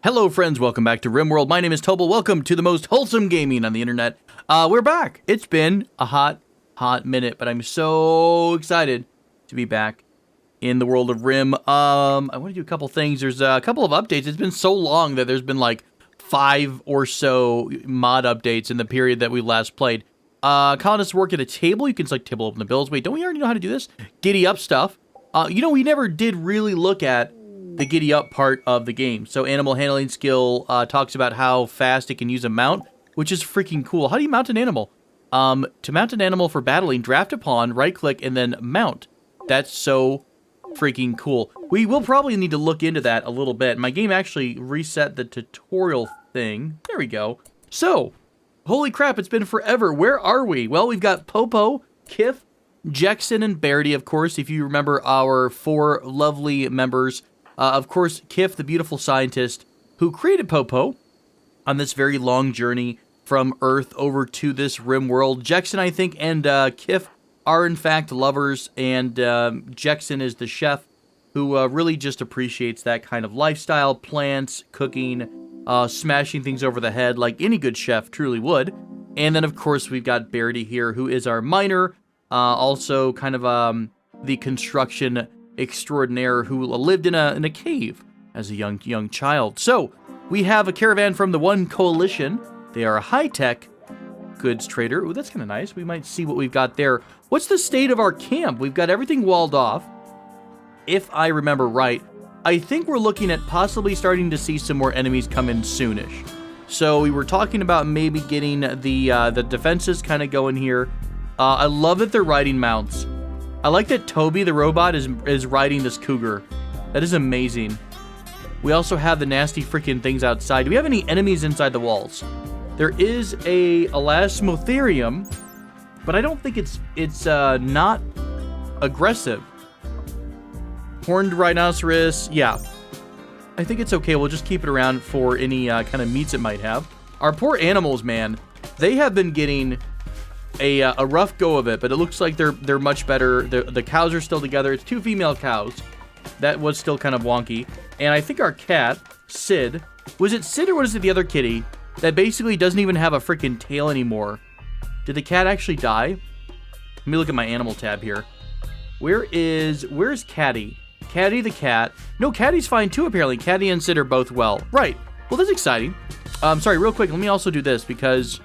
Hello friends, welcome back to RimWorld. My name is Tobel. Welcome to the most wholesome gaming on the internet. We're back. It's been a hot minute, but I'm so excited to be back in the world of Rim. I want to do a couple things. There's a couple of updates. It's been so long that there's been like 5 or so mod updates in the period that we last played. Colonists work at a table. You can select table, open the bills. Wait, don't we already know how to do this? Giddy up stuff. We never did really look at the giddy up part of the game. So animal handling skill talks about how fast it can use a mount, which is freaking cool. How do you mount an animal? To mount an animal for battling, draft a pawn, right click, and then mount. That's so freaking cool. We will probably need to look into that a little bit. My game actually reset the tutorial thing. There we go. So, holy crap, it's been forever. Where are we? Well, we've got Popo, Kif, Jackson, and Bairdy, of course, if you remember our 4 lovely members. Of course, Kif, the beautiful scientist who created Popo on this very long journey from Earth over to this Rim world. Jackson, I think, and Kif are in fact lovers, and Jackson is the chef who really just appreciates that kind of lifestyle, plants, cooking, smashing things over the head like any good chef truly would. And then, of course, we've got Bairdy here, who is our miner, also kind of the construction extraordinaire who lived in a cave as a young child. So we have a caravan from the One Coalition. They are a high-tech goods trader. Ooh, that's kind of nice. We might see what we've got there. What's the state of our camp? We've got everything walled off. If I remember right, I think we're looking at possibly starting to see some more enemies come in soonish. So we were talking about maybe getting the defenses kind of going here. I love that they're riding mounts. I like that Toby, the robot, is riding this cougar. That is amazing. We also have the nasty freaking things outside. Do we have any enemies inside the walls? There is a Elasmotherium, but I don't think it's not aggressive. Horned rhinoceros, yeah. I think it's okay. We'll just keep it around for any kind of meats it might have. Our poor animals, man. They have been getting a rough go of it, but it looks like they're much better. The cows are still together. It's 2 female cows. That was still kind of wonky. And I think our cat, Sid, was it Sid or was it the other kitty that basically doesn't even have a freaking tail anymore? Did the cat actually die? Let me look at my animal tab here. Where's Caddy? Caddy the cat. No, Caddy's fine too, apparently. Caddy and Sid are both well. Right. Well, that's exciting. Sorry, real quick, let me also do this because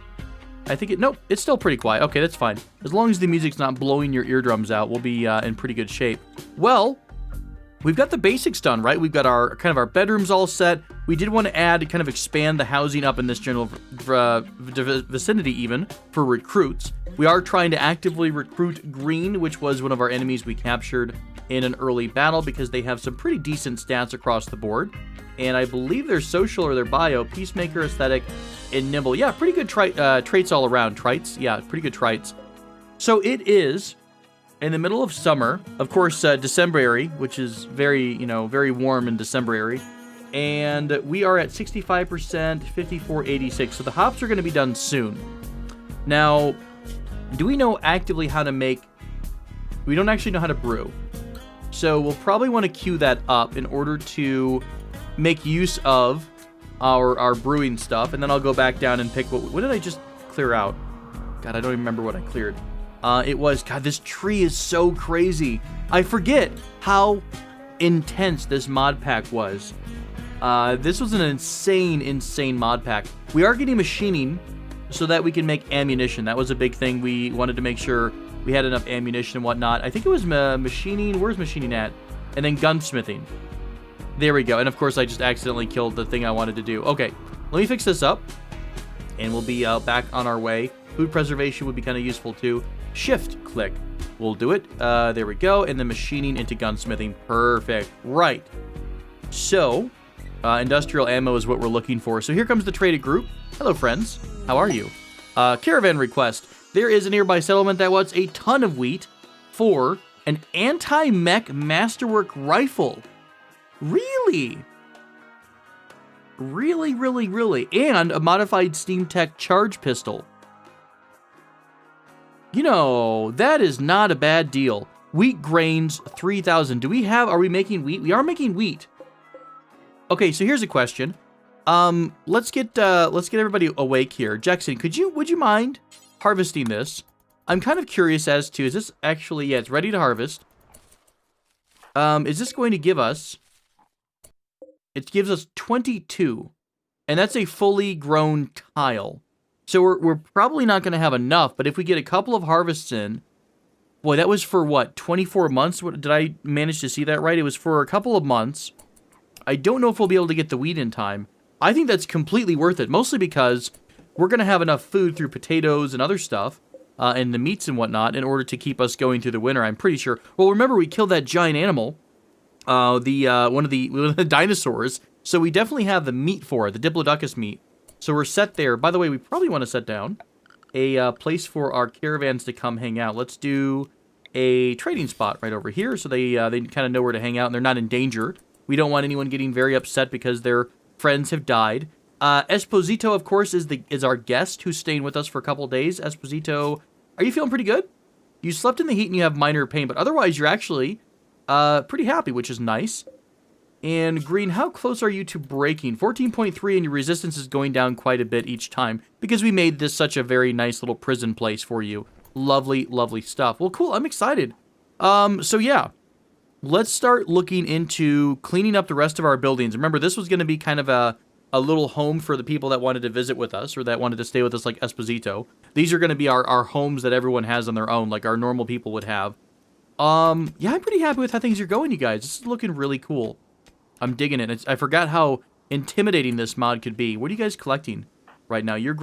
I think nope, it's still pretty quiet. Okay, that's fine. As long as the music's not blowing your eardrums out, we'll be in pretty good shape. Well, we've got the basics done, right? We've got our bedrooms all set. We did want to add, kind of expand the housing up in this general vicinity even for recruits. We are trying to actively recruit Green, which was one of our enemies we captured in an early battle because they have some pretty decent stats across the board. And I believe their social or their bio, Peacemaker, Aesthetic, and Nimble. Yeah, pretty good traits all around. Trites? Yeah, pretty good trites. So it is in the middle of summer. Of course, Decemberary, which is very warm in Decemberary. And we are at 65%, 54.86. So the hops are going to be done soon. Now, do we know actively how to make... We don't actually know how to brew. So we'll probably want to queue that up in order to make use of our brewing stuff, and then I'll go back down and pick what did I just clear out? God, I don't even remember what I cleared. It was, God, this tree is so crazy. I forget how intense this mod pack was. This was an insane mod pack. We are getting machining so that we can make ammunition. That was a big thing. We wanted to make sure we had enough ammunition and whatnot. I think it was machining. Where's machining at? And then gunsmithing. There we go. And of course, I just accidentally killed the thing I wanted to do. Okay, let me fix this up. And we'll be back on our way. Food preservation would be kind of useful too. Shift click. We'll do it. There we go. And then machining into gunsmithing. Perfect. Right. So, industrial ammo is what we're looking for. So here comes the traded group. Hello, friends. How are you? Caravan request. There is a nearby settlement that wants a ton of wheat for an anti-mech masterwork rifle. Really? Really? And a modified Steam Tech charge pistol. That is not a bad deal. Wheat grains, 3,000. Are we making wheat? We are making wheat. Okay, so here's a question. Let's get everybody awake here. Jackson, would you mind harvesting this? I'm kind of curious as to, is this actually, yeah, it's ready to harvest. Is this going to give us, it gives us 22, and that's a fully grown tile. So we're probably not going to have enough, but if we get a couple of harvests in, boy, that was for what, 24 months? Did I manage to see that right? It was for a couple of months. I don't know if we'll be able to get the wheat in time. I think that's completely worth it, mostly because we're going to have enough food through potatoes and other stuff, and the meats and whatnot, in order to keep us going through the winter, I'm pretty sure. Well, remember, we killed that giant animal, one of the dinosaurs, so we definitely have the meat for it, the Diplodocus meat. So we're set there. By the way, we probably want to set down a place for our caravans to come hang out. Let's do a trading spot right over here, so they kind of know where to hang out, and they're not in danger. We don't want anyone getting very upset because their friends have died. Esposito, of course, is our guest who's staying with us for a couple days. Esposito, are you feeling pretty good? You slept in the heat and you have minor pain, but otherwise you're actually pretty happy, which is nice. And Green, how close are you to breaking? 14.3, and your resistance is going down quite a bit each time because we made this such a very nice little prison place for you. Lovely, lovely stuff. Well, cool. I'm excited. So yeah. Let's start looking into cleaning up the rest of our buildings. Remember, this was going to be kind of a little home for the people that wanted to visit with us or that wanted to stay with us like Esposito. These are going to be our homes that everyone has on their own, like our normal people would have. Yeah, I'm pretty happy with how things are going, you guys. This is looking really cool. I'm digging it. I forgot how intimidating this mod could be. What are you guys collecting right now? You're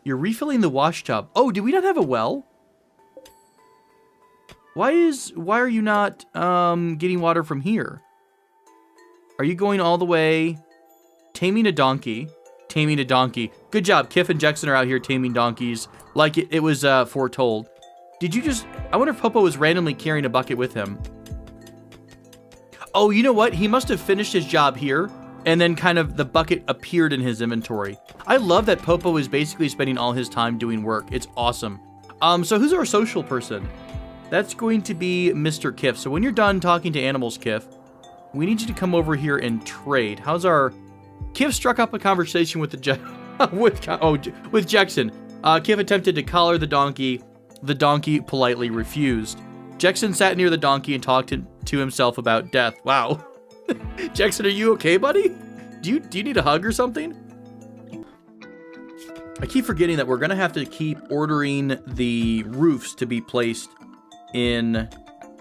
refilling the wash tub. Oh, do we not have a well? Why are you not getting water from here? Are you going all the way? Taming a donkey. Taming a donkey. Good job. Kiff and Jackson are out here taming donkeys like it was foretold. Did you just... I wonder if Popo was randomly carrying a bucket with him. Oh, you know what? He must have finished his job here, and then kind of the bucket appeared in his inventory. I love that Popo is basically spending all his time doing work. It's awesome. So who's our social person? That's going to be Mr. Kiff. So when you're done talking to animals, Kiff, we need you to come over here and trade. How's our... Kiff struck up a conversation with with Jackson. Kiff attempted to collar the donkey. The donkey politely refused. Jackson sat near the donkey and talked to himself about death. Wow. Jackson, are you okay, buddy? Do you need a hug or something? I keep forgetting that we're going to have to keep ordering the roofs to be placed in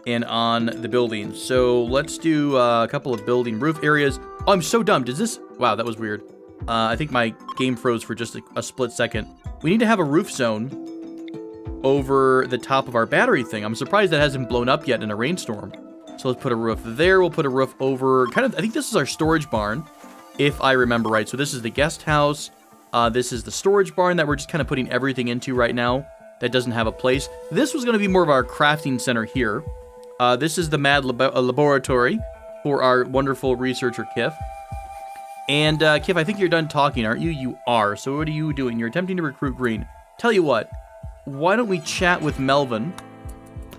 and on the buildings. So let's do a couple of building roof areas. Oh, I'm so dumb. Does this... Wow, that was weird. I think my game froze for just a split second. We need to have a roof zone over the top of our battery thing. I'm surprised that hasn't blown up yet in a rainstorm. So let's put a roof there. We'll put a roof over... I think this is our storage barn, if I remember right. So this is the guest house. This is the storage barn that we're just kind of putting everything into right now. That doesn't have a place. This was going to be more of our crafting center here. This is the mad laboratory for our wonderful researcher, Kiff. And, Kiff, I think you're done talking, aren't you? You are. So what are you doing? You're attempting to recruit Green. Tell you what, why don't we chat with Melvin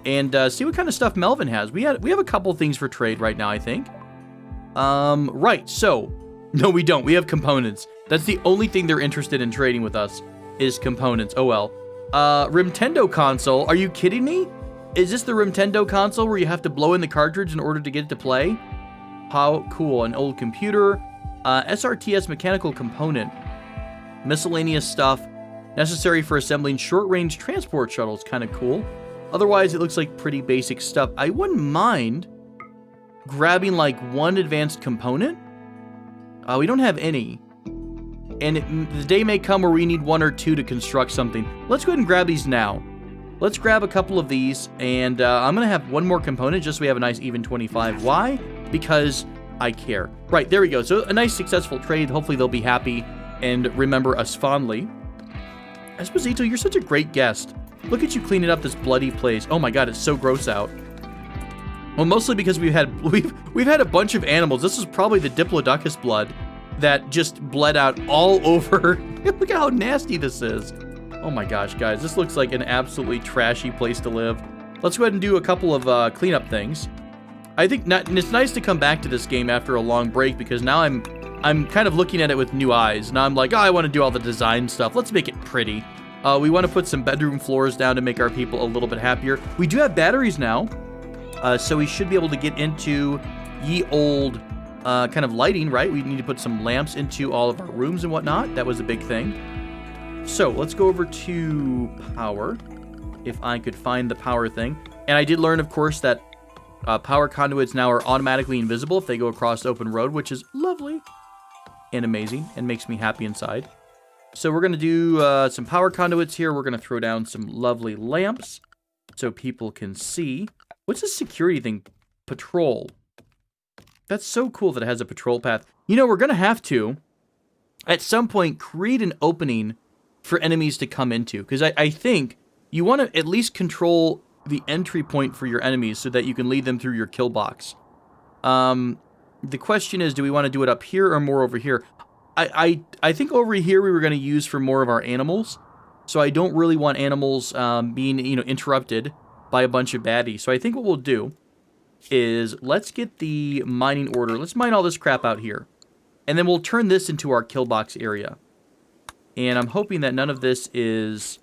and see what kind of stuff Melvin has. We have a couple things for trade right now, I think. Right, so, no, we don't. We have components. That's the only thing they're interested in trading with us is components. Oh, well. Rimtendo console. Are you kidding me? Is this the Rimtendo console where you have to blow in the cartridge in order to get it to play? How cool. An old computer. SRTS mechanical component. Miscellaneous stuff. Necessary for assembling short-range transport shuttles. Kind of cool. Otherwise, it looks like pretty basic stuff. I wouldn't mind grabbing like one advanced component. We don't have any. And the day may come where we need one or two to construct something. Let's go ahead and grab these now. Let's grab a couple of these, and I'm going to have one more component just so we have a nice even 25. Why? Because I care. Right, there we go. So a nice successful trade. Hopefully they'll be happy and remember us fondly. Esposito, you're such a great guest. Look at you cleaning up this bloody place. Oh my god, it's so gross out. Well, mostly because we've had a bunch of animals. This is probably the Diplodocus blood that just bled out all over. Look at how nasty this is. Oh my gosh, guys. This looks like an absolutely trashy place to live. Let's go ahead and do a couple of cleanup things. I think it's nice to come back to this game after a long break because now I'm I'm kind of looking at it with new eyes. Now I'm like, oh, I want to do all the design stuff. Let's make it pretty. We want to put some bedroom floors down to make our people a little bit happier. We do have batteries now, so we should be able to get into ye old kind of lighting, right? We need to put some lamps into all of our rooms and whatnot. That was a big thing. So let's go over to power, if I could find the power thing. And I did learn, of course, that power conduits now are automatically invisible if they go across open road, which is lovely and amazing and makes me happy inside. So we're going to do some power conduits here. We're going to throw down some lovely lamps so people can see. What's this security thing? Patrol. That's so cool that it has a patrol path. You know, we're going to have to, at some point, create an opening for enemies to come into. Because I think you want to at least control the entry point for your enemies so that you can lead them through your kill box. The question is, do we want to do it up here or more over here? I think over here we were going to use for more of our animals. So I don't really want animals being, interrupted by a bunch of baddies. So I think what we'll do is let's get the mining order. Let's mine all this crap out here. And then we'll turn this into our kill box area. And I'm hoping that none of this is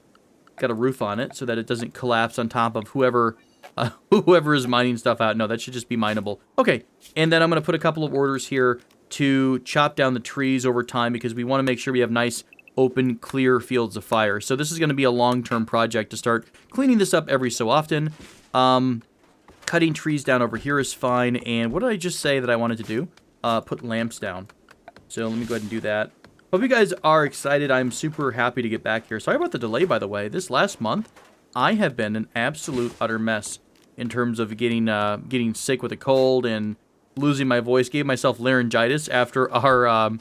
got a roof on it so that it doesn't collapse on top of whoever is mining stuff out. No, that should just be mineable. Okay, and then I'm going to put a couple of orders here to chop down the trees over time because we want to make sure we have nice, open, clear fields of fire. So this is going to be a long-term project to start cleaning this up every so often. Cutting trees down over here is fine. And what did I just say that I wanted to do? Put lamps down. So let me go ahead and do that. Hope you guys are excited. I'm super happy to get back here. Sorry about the delay, by the way. This last month, I have been an absolute utter mess in terms of getting sick with a cold and losing my voice. Gave myself laryngitis after our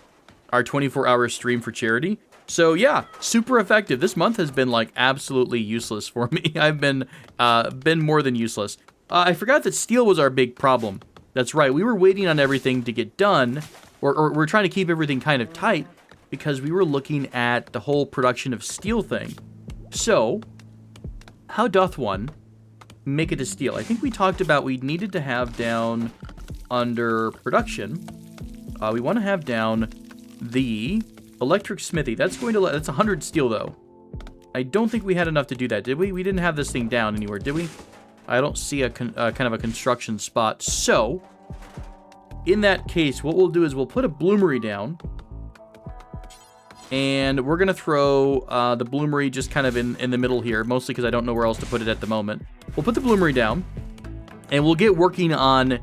24-hour stream for charity. So yeah, super effective. This month has been like absolutely useless for me. I've been more than useless. I forgot that steel was our big problem. That's right. We were waiting on everything to get done, or we're trying to keep everything kind of tight because we were looking at the whole production of steel thing. So, how doth one make it to steel? I think we talked about we needed to have down under production. We want to have down the electric smithy. That's 100 steel though. I don't think we had enough to do that, did we? We didn't have this thing down anywhere, did we? I don't see a kind of a construction spot. So, in that case, what we'll do is we'll put a bloomery down. And we're going to throw the bloomery just kind of in the middle here, mostly because I don't know where else to put it at the moment. We'll put the bloomery down, and we'll get working on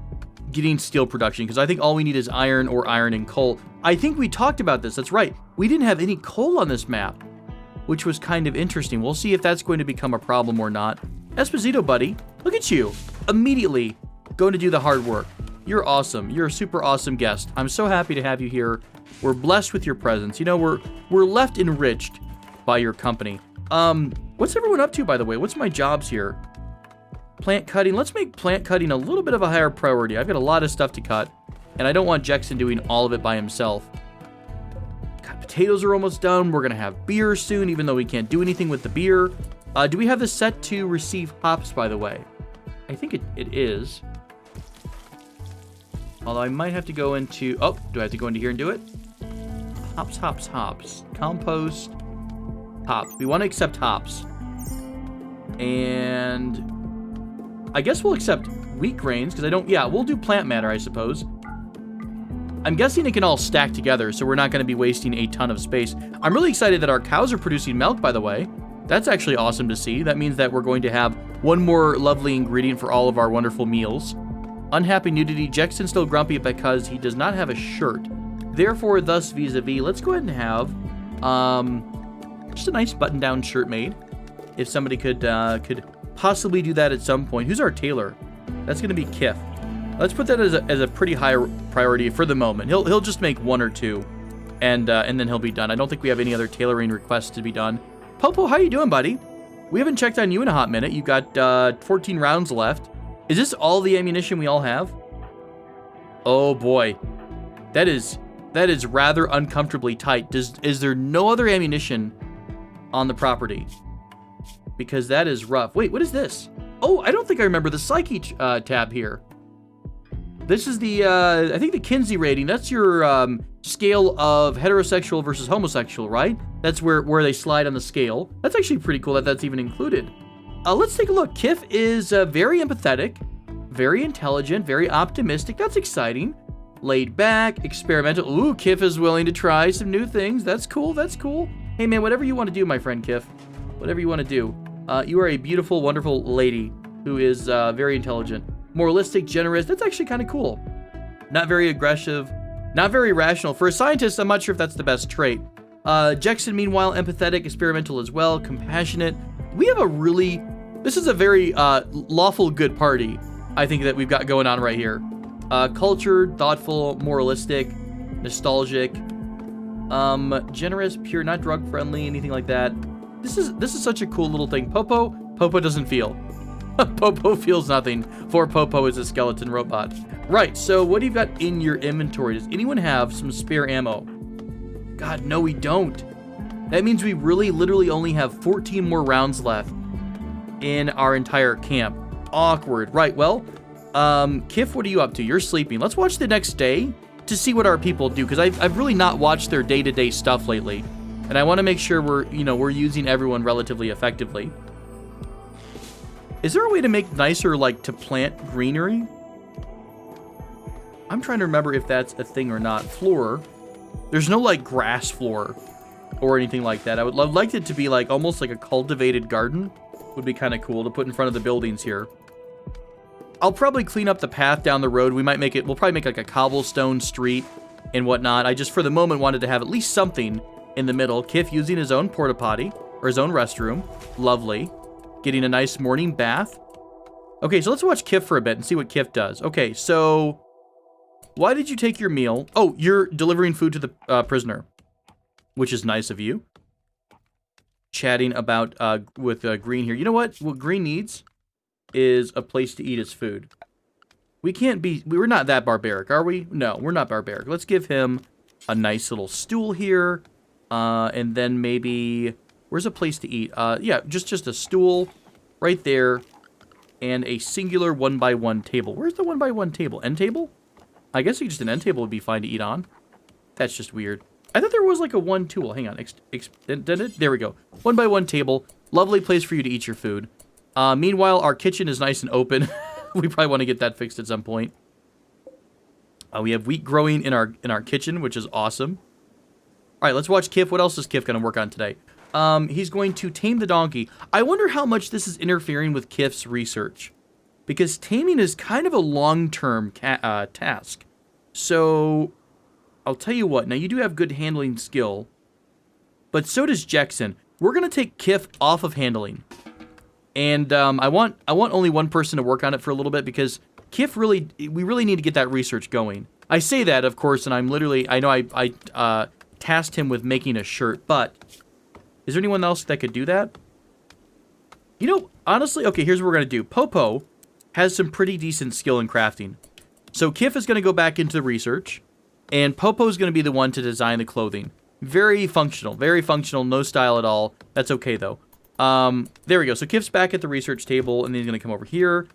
getting steel production, because I think all we need is iron or iron and coal. I think we talked about this. That's right. We didn't have any coal on this map, which was kind of interesting. We'll see if that's going to become a problem or not. Esposito, buddy, look at you. Immediately going to do the hard work. You're awesome. You're a super awesome guest. I'm so happy to have you here. We're blessed with your presence. You know, we're left enriched by your company. What's everyone up to, by the way? What's my jobs here? Plant cutting. Let's make plant cutting a little bit of a higher priority. I've got a lot of stuff to cut, and I don't want Jackson doing all of it by himself. God, potatoes are almost done. We're going to have beer soon, even though we can't do anything with the beer. Do we have this set to receive hops, by the way? I think it is. Although I might have to go into... Oh, do I have to go into here and do it? Hops, hops, hops. Compost. Hops. We want to accept hops. And I guess we'll accept wheat grains, because I don't... Yeah, we'll do plant matter, I suppose. I'm guessing it can all stack together, so we're not going to be wasting a ton of space. I'm really excited that our cows are producing milk, by the way. That's actually awesome to see. That means that we're going to have one more lovely ingredient for all of our wonderful meals. Unhappy nudity. Jackson's still grumpy because he does not have a shirt. Therefore, thus vis-a-vis, let's go ahead and have just a nice button-down shirt made. If somebody could possibly do that at some point. Who's our tailor? That's going to be Kif. Let's put that as a pretty high priority for the moment. He'll just make one or two, and then he'll be done. I don't think we have any other tailoring requests to be done. Popo, how you doing, buddy? We haven't checked on you in a hot minute. You got 14 rounds left. Is this all the ammunition we all have? Oh boy, that is rather uncomfortably tight. Is there no other ammunition on the property? Because that is rough. Wait, what is this? Oh, I don't think I remember the Psyche tab here. This is the, I think the Kinsey rating. That's your scale of heterosexual versus homosexual, right? That's where they slide on the scale. That's actually pretty cool that that's even included. Let's take a look. Kif is very empathetic, very intelligent, very optimistic. That's exciting. Laid back, experimental. Ooh, Kif is willing to try some new things. That's cool. That's cool. Hey, man, whatever you want to do, my friend Kif. Whatever you want to do. You are a beautiful, wonderful lady who is very intelligent. Moralistic, generous. That's actually kind of cool. Not very aggressive. Not very rational. For a scientist, I'm not sure if that's the best trait. Jackson, meanwhile, empathetic, experimental as well, compassionate. We have a really... This is a very lawful good party, I think, that we've got going on right here. Cultured, thoughtful, moralistic, nostalgic, generous, pure, not drug-friendly, anything like that. This is such a cool little thing. Popo doesn't feel. Popo feels nothing, for Popo is a skeleton robot. Right, so what do you got in your inventory? Does anyone have some spare ammo? God, no, we don't. That means we really literally only have 14 more rounds left in our entire camp. Awkward. Right, well, Kif, what are you up to? You're sleeping. Let's watch the next day to see what our people do, because I've really not watched their day-to-day stuff lately. And I want to make sure we're using everyone relatively effectively. Is there a way to make nicer, like, to plant greenery? I'm trying to remember if that's a thing or not. Floor. There's no, like, grass floor or anything like that. I would like it to be, like, almost like a cultivated garden. Would be kind of cool to put in front of the buildings here. I'll probably clean up the path down the road. We'll probably make, like, a cobblestone street and whatnot. I just, for the moment, wanted to have at least something in the middle. Kif using his own porta potty, or his own restroom. Lovely. Getting a nice morning bath. Okay, so let's watch Kif for a bit and see what Kif does. Okay, so why did you take your meal? Oh, you're delivering food to the prisoner, which is nice of you. Chatting about with Green here. You know what? What Green needs is a place to eat his food. We're not that barbaric, are we? No, we're not barbaric. Let's give him a nice little stool here, and then maybe... Where's a place to eat? Yeah, just a stool right there and a singular 1x1 table. Where's the 1x1 table? End table? I guess just an end table would be fine to eat on. That's just weird. I thought there was like a 1 tool. Hang on. There we go. 1x1 table. Lovely place for you to eat your food. Meanwhile, our kitchen is nice and open. We probably want to get that fixed at some point. We have wheat growing in our kitchen, which is awesome. All right, let's watch Kif. What else is Kif going to work on today? He's going to tame the donkey. I wonder how much this is interfering with Kif's research, because taming is kind of a long-term task. So, I'll tell you what. Now, you do have good handling skill, but so does Jackson. We're going to take Kif off of handling, and I want only one person to work on it for a little bit, because Kif we really need to get that research going. I say that, of course, and I know I tasked him with making a shirt, but... Is there anyone else that could do that? You know, honestly, okay, here's what we're going to do. Popo has some pretty decent skill in crafting. So Kif is going to go back into the research, and Popo is going to be the one to design the clothing. Very functional, no style at all. That's okay, though. There we go. So Kif's back at the research table, and then he's going to come over here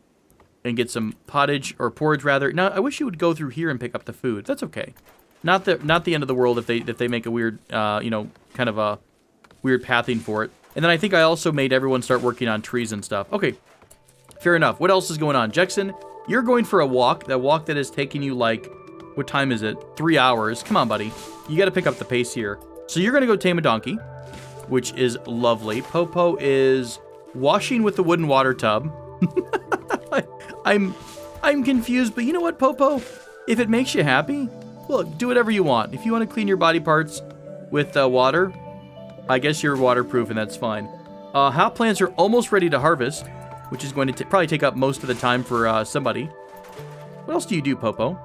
and get some porridge, rather. Now, I wish you would go through here and pick up the food. That's okay. Not the end of the world if they make a weird, kind of a... weird pathing for it. And then I think I also made everyone start working on trees and stuff. Okay, fair enough. What else is going on? Jackson, you're going for a walk. That walk that is taking you, like, what time is it? 3 hours. Come on, buddy. You got to pick up the pace here. So you're going to go tame a donkey, which is lovely. Popo is washing with the wooden water tub. I'm confused, but you know what, Popo? If it makes you happy, look, do whatever you want. If you want to clean your body parts with water, I guess you're waterproof, and that's fine. Hop plants are almost ready to harvest, which is going to probably take up most of the time for somebody. What else do you do, Popo?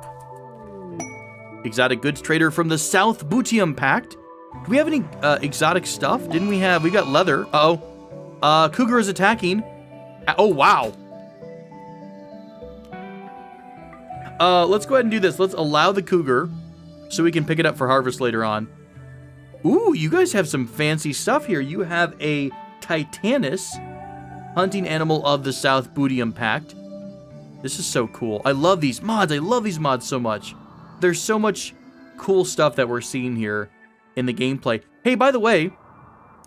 Exotic goods trader from the South Butium Pact. Do we have any exotic stuff? We got leather. Uh-oh. Cougar is attacking. Oh, wow. Let's go ahead and do this. Let's allow the cougar so we can pick it up for harvest later on. Ooh, you guys have some fancy stuff here. You have a Titanus, hunting animal of the South Butium Pact. This is so cool. I love these mods. I love these mods so much. There's so much cool stuff that we're seeing here in the gameplay. Hey, by the way,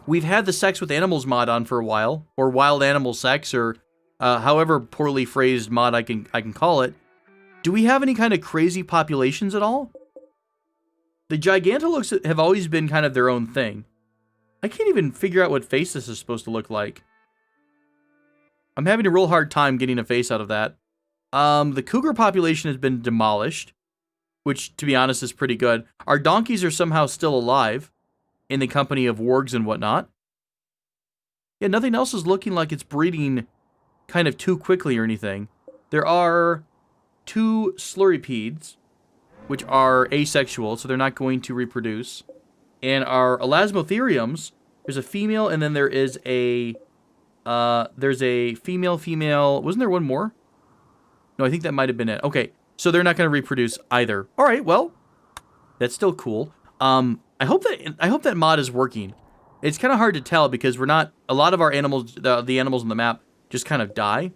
we've had the Sex with Animals mod on for a while, or Wild Animal Sex, or however poorly phrased mod I can call it. Do we have any kind of crazy populations at all? The Gigantilooks have always been kind of their own thing. I can't even figure out what face this is supposed to look like. I'm having a real hard time getting a face out of that. The cougar population has been demolished, which, to be honest, is pretty good. Our donkeys are somehow still alive in the company of wargs and whatnot. Yeah, nothing else is looking like it's breeding kind of too quickly or anything. There are 2 slurrypedes, which are asexual, so they're not going to reproduce. And our elasmotheriums, there's a female, and then there is a female. Wasn't there one more? No, I think that might have been it. Okay, so they're not going to reproduce either. All right, well, that's still cool. I hope that mod is working. It's kind of hard to tell because we're not. A lot of our animals, the animals on the map, just kind of die.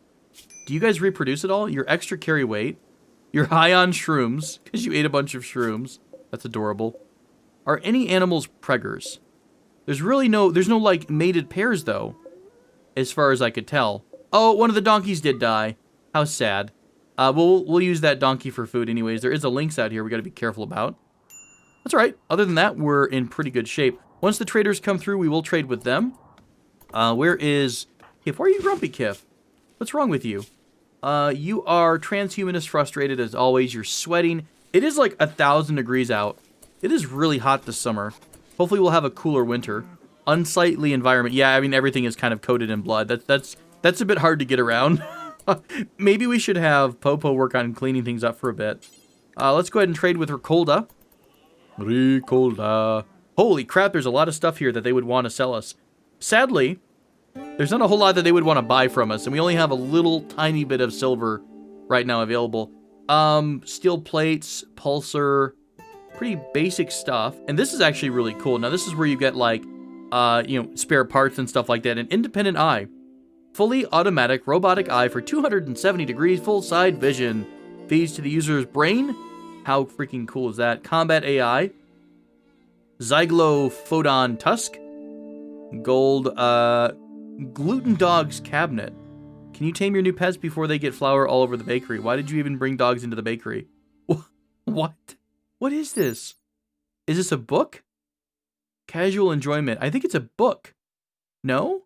Do you guys reproduce at all? You're extra carry weight. You're high on shrooms because you ate a bunch of shrooms. That's adorable. Are any animals preggers? There's no like mated pairs though, as far as I could tell. Oh, one of the donkeys did die. How sad. We'll use that donkey for food anyways. There is a lynx out here we got to be careful about. That's all right. Other than that, we're in pretty good shape. Once the traders come through, we will trade with them. Where is Kif? Why are you grumpy, Kif? What's wrong with you? You are transhumanist frustrated as always. You're sweating. It is like 1,000 degrees out. It is really hot this summer. Hopefully we'll have a cooler winter. Unsightly environment. Yeah, I mean, everything is kind of coated in blood. That's a bit hard to get around. Maybe we should have Popo work on cleaning things up for a bit. Let's go ahead and trade with Ricolda. Ricolda. Holy crap, there's a lot of stuff here that they would want to sell us. Sadly, there's not a whole lot that they would want to buy from us, and we only have a little tiny bit of silver right now available. Steel plates, pulsar, pretty basic stuff. And this is actually really cool. Now, this is where you get, like, spare parts and stuff like that. An independent eye. Fully automatic robotic eye for 270 degrees, full side vision. Feeds to the user's brain. How freaking cool is that? Combat AI. Zyglophodon tusk. Gold, gluten dog's cabinet. Can you tame your new pets before they get flour all over the bakery? Why did you even bring dogs into the bakery? What? What is this? Is this a book? Casual enjoyment. I think it's a book. No?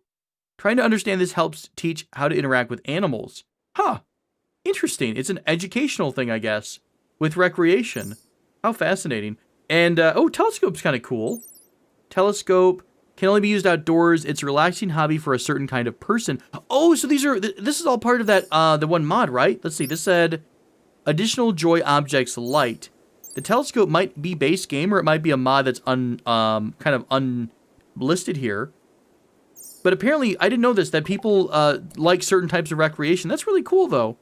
Trying to understand this helps teach how to interact with animals. Huh. Interesting. It's an educational thing, I guess. With recreation. How fascinating. And, telescope's kind of cool. Telescope can only be used outdoors. It's a relaxing hobby for a certain kind of person. Oh, so this is all part of that, the one mod, right? Let's see. This said, additional joy objects light. The telescope might be base game, or it might be a mod that's kind of unlisted here. But apparently, I didn't know this, that people like certain types of recreation. That's really cool, though.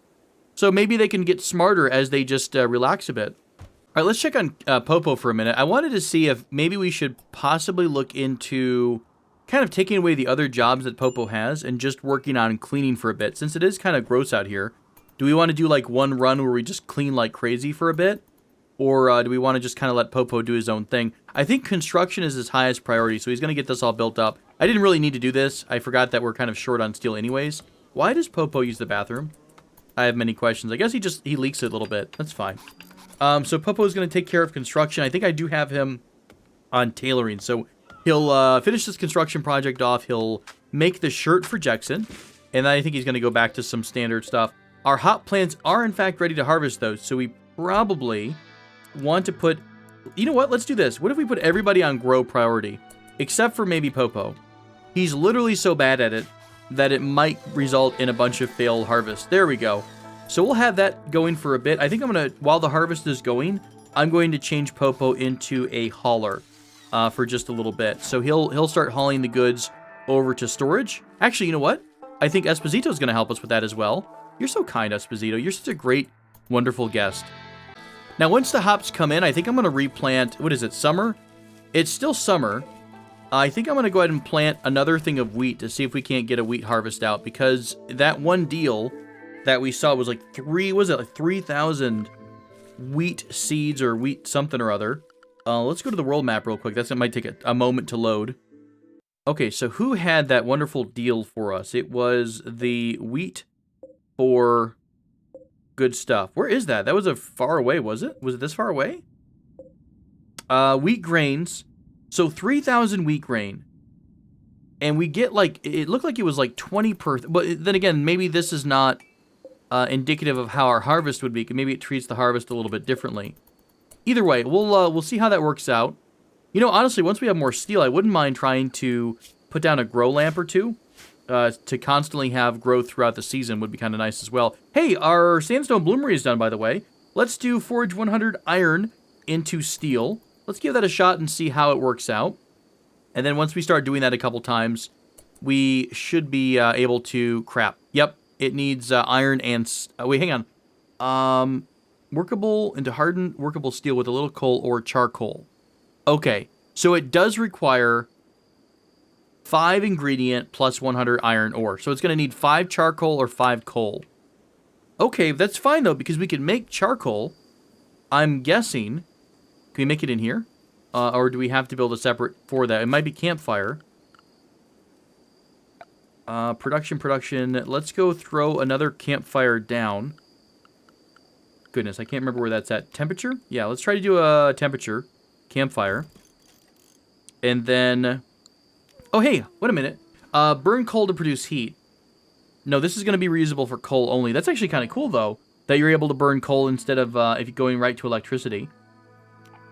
So maybe they can get smarter as they just relax a bit. All right, let's check on Popo for a minute. I wanted to see if maybe we should possibly look into kind of taking away the other jobs that Popo has and just working on cleaning for a bit. Since it is kind of gross out here, do we want to do like one run where we just clean like crazy for a bit? Or do we want to just kind of let Popo do his own thing? I think construction is his highest priority, so he's going to get this all built up. I didn't really need to do this. I forgot that we're kind of short on steel anyways. Why does Popo use the bathroom? I have many questions. I guess he leaks it a little bit. That's fine. So Popo is going to take care of construction. I think I do have him on tailoring. So he'll finish this construction project off. He'll make the shirt for Jackson. And then I think he's going to go back to some standard stuff. Our hop plants are, in fact, ready to harvest those. So we probably want to put... You know what? Let's do this. What if we put everybody on grow priority? Except for maybe Popo. He's literally so bad at it that it might result in a bunch of failed harvests. There we go. So we'll have that going for a bit. I think I'm going to, while the harvest is going, I'm going to change Popo into a hauler for just a little bit. So he'll start hauling the goods over to storage. Actually, you know what? I think Esposito's going to help us with that as well. You're so kind, Esposito. You're such a great, wonderful guest. Now, once the hops come in, I think I'm going to replant, what is it, summer? It's still summer. I think I'm going to go ahead and plant another thing of wheat to see if we can't get a wheat harvest out, because that one deal that we saw was like was it like 3,000 wheat seeds or wheat something or other. Let's go to the world map real quick. That might take a moment to load. Okay, so who had that wonderful deal for us? It was the wheat for good stuff. Where is that? That was a far away, was it? Was it this far away? Wheat grains. So 3,000 wheat grain. And we get like, it looked like it was like 20 per, but then again, maybe this is not indicative of how our harvest would be. Maybe it treats the harvest a little bit differently. Either way, we'll see how that works out. You know, honestly, once we have more steel, I wouldn't mind trying to put down a grow lamp or two. To constantly have growth throughout the season would be kind of nice as well. Hey, our sandstone bloomery is done, by the way. Let's do forge 100 iron into steel. Let's give that a shot and see how it works out. And then once we start doing that a couple times, we should be able to... Crap. Yep, it needs iron and... wait, hang on. Workable into hardened workable steel with a little coal or charcoal. Okay, so it does require 5 ingredient plus 100 iron ore. So it's going to need 5 charcoal or 5 coal. Okay, that's fine, though, because we can make charcoal. I'm guessing... Can we make it in here? Or do we have to build a separate for that? It might be campfire. Production. Let's go throw another campfire down. Goodness, I can't remember where that's at. Temperature? Yeah, let's try to do a temperature. Campfire. And then... Oh, hey, wait a minute. Burn coal to produce heat. No, this is going to be reusable for coal only. That's actually kind of cool, though, that you're able to burn coal instead of if you're going right to electricity.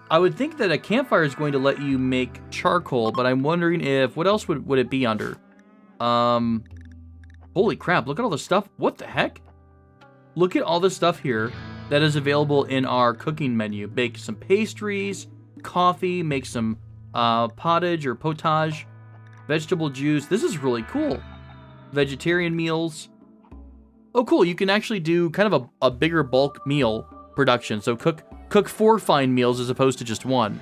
I would think that a campfire is going to let you make charcoal, but I'm wondering if... What else would it be under? Holy crap, look at all the stuff. What the heck? Look at all the stuff here that is available in our cooking menu. Bake some pastries, coffee, make some pottage or potage, vegetable juice. This is really cool. Vegetarian meals. Oh, cool. You can actually do kind of a bigger bulk meal production. So cook 4 fine meals as opposed to just 1.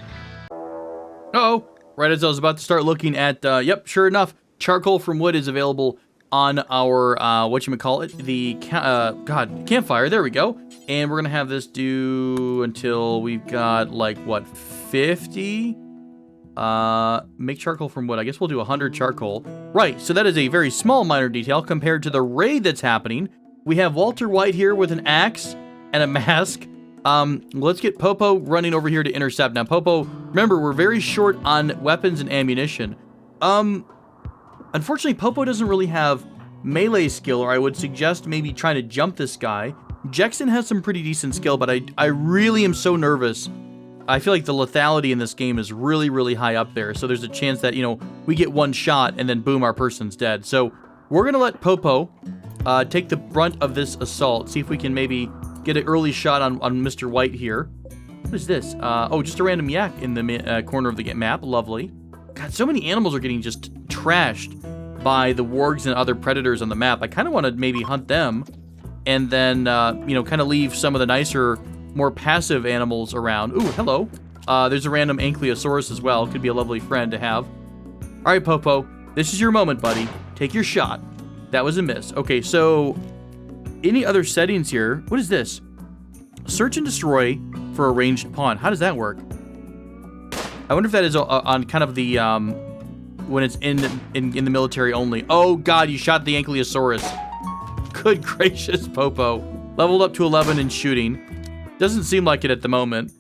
Uh-oh. Right as I was about to start looking at, yep, sure enough, charcoal from wood is available on our, whatchamacallit, the, campfire. There we go. And we're going to have this do until we've got, like, what, 50? Make charcoal from wood. I guess we'll do 100 charcoal. Right, so that is a very small minor detail compared to the raid that's happening. We have Walter White here with an axe and a mask. Let's get Popo running over here to intercept. Now, Popo, remember, we're very short on weapons and ammunition. Unfortunately, Popo doesn't really have melee skill, or I would suggest maybe trying to jump this guy. Jackson has some pretty decent skill, but I really am so nervous. I feel like the lethality in this game is really, really high up there. So there's a chance that, you know, we get one shot and then boom, our person's dead. So we're going to let Popo take the brunt of this assault. See if we can maybe get an early shot on Mr. White here. What is this? Oh, just a random yak in the corner of the map. Lovely. God, so many animals are getting just trashed by the wargs and other predators on the map. I kind of want to maybe hunt them and then, you know, kind of leave some of the nicer, more passive animals around. Ooh, hello. There's a random Ankylosaurus as well. Could be a lovely friend to have. All right, Popo. This is your moment, buddy. Take your shot. That was a miss. Okay, so any other settings here? What is this? Search and destroy for a ranged pawn. How does that work? I wonder if that is on kind of the, when it's in the military only. Oh, God, you shot the Ankylosaurus. Good gracious, Popo. Leveled up to 11 in shooting. Doesn't seem like it at the moment.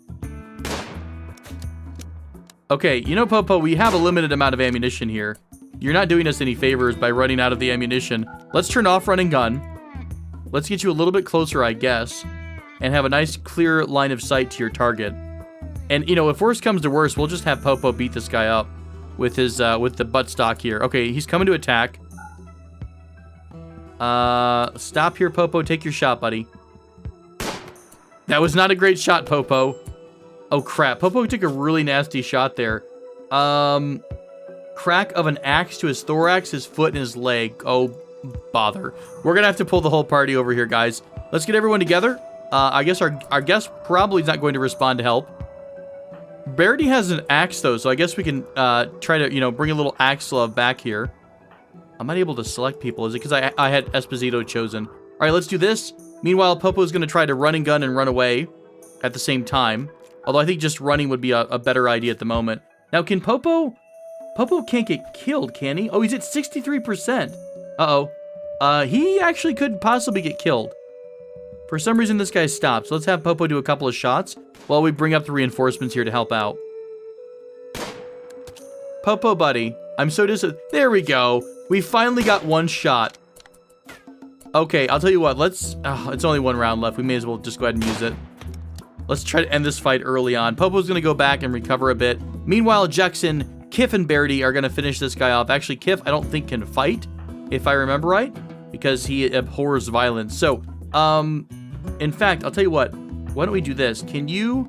Okay, you know, Popo, we have a limited amount of ammunition here. You're not doing us any favors by running out of the ammunition. Let's turn off run and gun. Let's get you a little bit closer, I guess, and have a nice clear line of sight to your target. And, you know, if worse comes to worse, we'll just have Popo beat this guy up with his, with the buttstock here. Okay, he's coming to attack. Stop here, Popo. Take your shot, buddy. That was not a great shot, Popo. Oh, crap. Popo took a really nasty shot there. Crack of an axe to his thorax, his foot, and his leg. Oh, bother. We're gonna have to pull the whole party over here, guys. Let's get everyone together. I guess our guest probably is not going to respond to help. Barity has an axe, though, so I guess we can try to, you know, bring a little axe love back here. I'm not able to select people. Is it because I had Esposito chosen? All right, let's do this. Meanwhile, Popo's going to try to run and gun and run away at the same time. Although I think just running would be a better idea at the moment. Now, can Popo... Popo can't get killed, can he? Oh, he's at 63%. Uh-oh. He actually could possibly get killed. For some reason, this guy stopped. So let's have Popo do a couple of shots while we bring up the reinforcements here to help out. Popo, buddy. I'm so disappointed. There we go. We finally got one shot. Okay, I'll tell you what. Let's... Oh, it's only one round left. We may as well just go ahead and use it. Let's try to end this fight early on. Popo's going to go back and recover a bit. Meanwhile, Jackson... Kif and Bairdi are going to finish this guy off. Actually, Kif, I don't think can fight, if I remember right, because he abhors violence. So, in fact, I'll tell you what. Why don't we do this? Can you...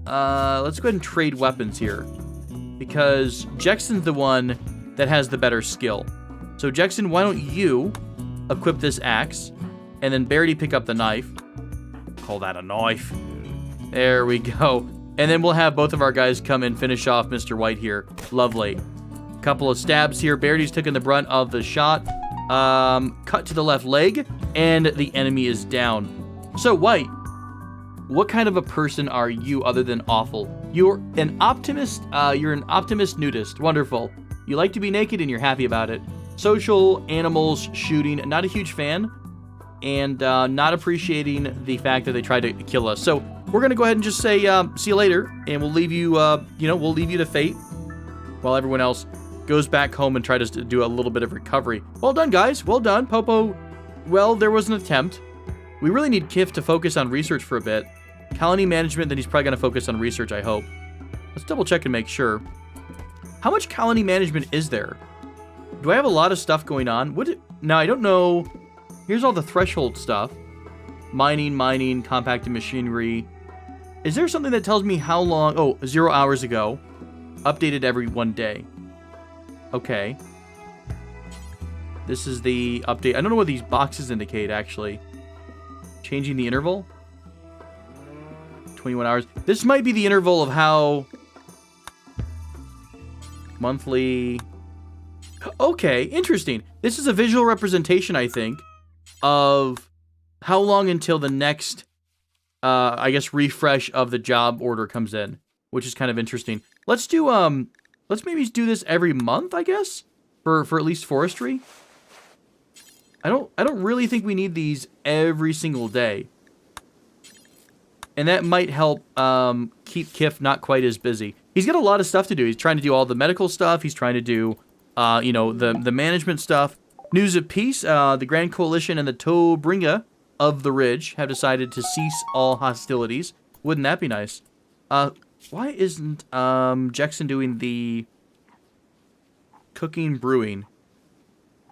let's go ahead and trade weapons here, because Jackson's the one that has the better skill. So, Jackson, why don't you equip this axe, and then Bairdi pick up the knife. Call that a knife. There we go. And then we'll have both of our guys come and finish off Mr. White here. Lovely. Couple of stabs here. Bairdi's taking the brunt of the shot. Cut to the left leg, and the enemy is down. So, White, what kind of a person are you other than awful? You're an optimist. You're an optimist nudist. Wonderful. You like to be naked, and you're happy about it. Social, animals, shooting. Not a huge fan. And not appreciating the fact that they tried to kill us. So we're going to go ahead and just say, see you later. And we'll leave you, we'll leave you to fate while everyone else goes back home and try to do a little bit of recovery. Well done, guys. Well done. Popo, well, there was an attempt. We really need Kif to focus on research for a bit. Colony management, then he's probably going to focus on research, I hope. Let's double check and make sure. How much colony management is there? Do I have a lot of stuff going on? Now, I don't know... Here's all the threshold stuff. Mining, compacted machinery. Is there something that tells me how long... Oh, 0 hours ago. Updated every 1 day. Okay. This is the update. I don't know what these boxes indicate, actually. Changing the interval. 21 hours. This might be the interval of how... Monthly... Okay, interesting. This is a visual representation, I think, of how long until the next, I guess, refresh of the job order comes in, which is kind of interesting. Let's do, let's maybe do this every month, I guess, for at least forestry. I don't really think we need these every single day. And that might help, keep Kif not quite as busy. He's got a lot of stuff to do. He's trying to do all the medical stuff. He's trying to do, the management stuff. News of peace, the Grand Coalition and the Tobringa of the Ridge have decided to cease all hostilities. Wouldn't that be nice? Why isn't Jackson doing the cooking, brewing,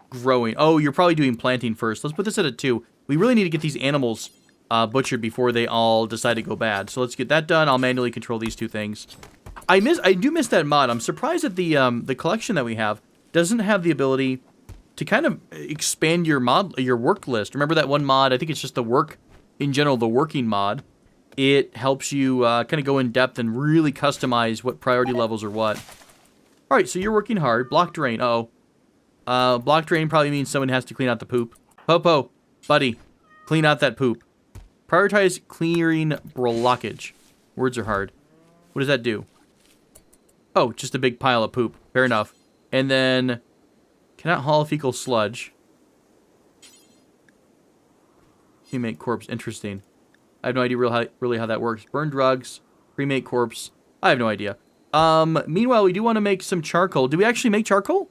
growing? Oh, you're probably doing planting first. Let's put this at a 2. We really need to get these animals butchered before they all decide to go bad. So let's get that done. I'll manually control these 2 things. I do miss that mod. I'm surprised that the collection that we have doesn't have the ability to kind of expand your work list. Remember that one mod? I think it's just the work, in general, the working mod. It helps you kind of go in depth and really customize what priority levels are what. All right, so you're working hard. Block drain. Uh-oh. Block drain probably means someone has to clean out the poop. Popo, buddy, clean out that poop. Prioritize clearing blockage. Words are hard. What does that do? Oh, just a big pile of poop. Fair enough. And then... Cannot haul fecal sludge. Cremate corpse. Interesting. I have no idea really how that works. Burn drugs. Cremate corpse. I have no idea. Meanwhile, we do want to make some charcoal. Do we actually make charcoal?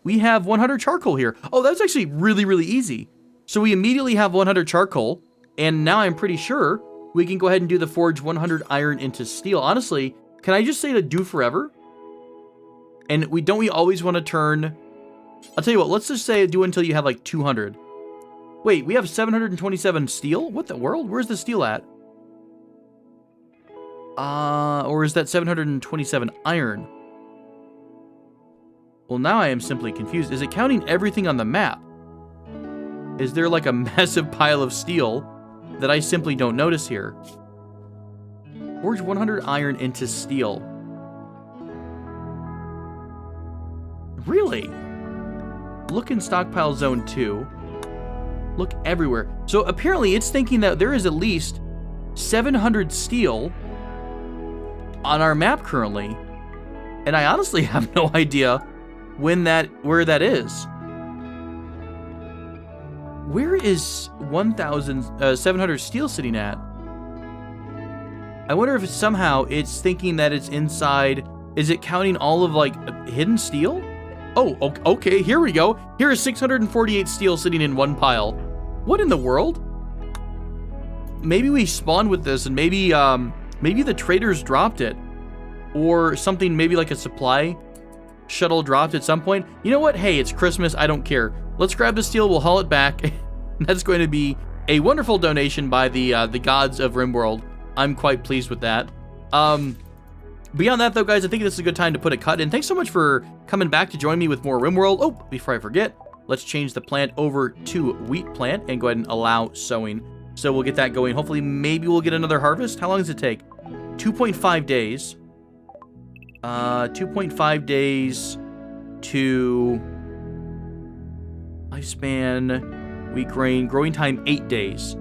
We have 100 charcoal here. Oh, that's actually really, really easy. So we immediately have 100 charcoal. And now I'm pretty sure we can go ahead and do the forge 100 iron into steel. Honestly, can I just say to do forever? And don't we always want to turn... I'll tell you what, let's just say do until you have like 200. Wait, we have 727 steel? What the world? Where's the steel at? Or is that 727 iron? Well, now I am simply confused. Is it counting everything on the map? Is there like a massive pile of steel that I simply don't notice here? Forge 100 iron into steel. Really? Look in stockpile zone 2. Look everywhere. So apparently it's thinking that there is at least 700 steel on our map currently. And I honestly have no idea where that is. Where is 1,700 steel sitting at? I wonder if somehow it's thinking that it's inside. Is it counting all of like hidden steel? Oh, okay, here we go. Here is 648 steel sitting in one pile. What in the world? Maybe we spawned with this and maybe the traders dropped it. Or something, maybe like a supply shuttle dropped at some point. You know what? Hey, it's Christmas. I don't care. Let's grab the steel. We'll haul it back. That's going to be a wonderful donation by the gods of RimWorld. I'm quite pleased with that. Beyond that, though, guys, I think this is a good time to put a cut in. Thanks so much for coming back to join me with more RimWorld. Oh, before I forget, let's change the plant over to wheat plant and go ahead and allow sowing. So we'll get that going. Hopefully, maybe we'll get another harvest. How long does it take? 2.5 days. 2.5 days to lifespan, wheat grain, growing time 8 days.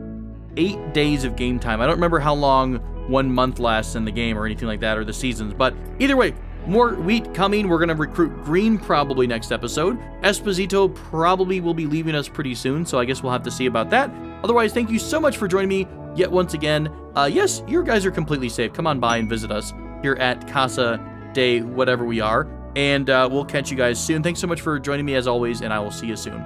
8 days of game time. I don't remember how long 1 month lasts in the game or anything like that, or the seasons, but either way, more wheat coming. We're going to recruit green probably next episode. Esposito probably will be leaving us pretty soon, so I guess we'll have to see about that. Otherwise, thank you so much for joining me yet once again. Yes, you guys are completely safe. Come on by and visit us here at Casa de whatever we are, and we'll catch you guys soon. Thanks so much for joining me as always, and I will see you soon.